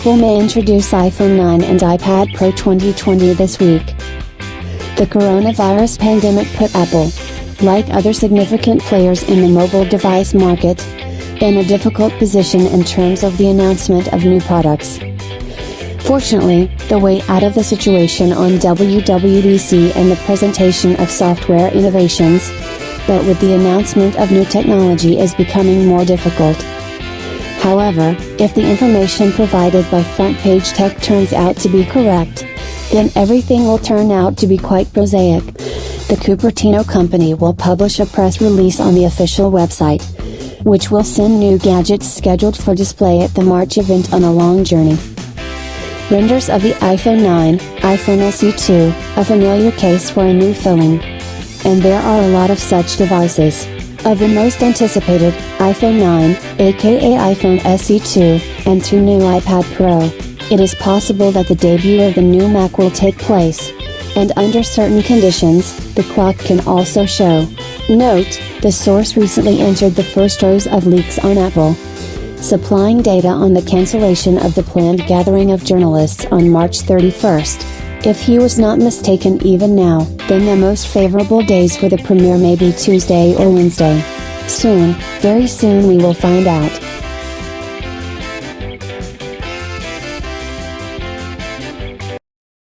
Apple may introduce iPhone 9 and iPad Pro 2020 this week. The coronavirus pandemic put Apple, like other significant players in the mobile device market, in a difficult position in terms of the announcement of new products. Fortunately, the way out of the situation on WWDC and the presentation of software innovations, but with the announcement of new technology is becoming more difficult. However, if the information provided by Front Page Tech turns out to be correct, then everything will turn out to be quite prosaic. The Cupertino company will publish a press release on the official website, which will send new gadgets scheduled for display at the March event on a long journey. Renders of the iPhone 9, iPhone SE2, a familiar case for a new phone. And there are a lot of such devices. Of the most anticipated, iPhone 9, aka iPhone SE2, and 2 new iPad Pro, it is possible that the debut of the new Mac will take place. And under certain conditions, the clock can also show. Note, the source recently entered the first rows of leaks on Apple, supplying data on the cancellation of the planned gathering of journalists on March 31st. If he was not mistaken even now, then the most favorable days for the premiere may be Tuesday or Wednesday. Soon, very soon we will find out.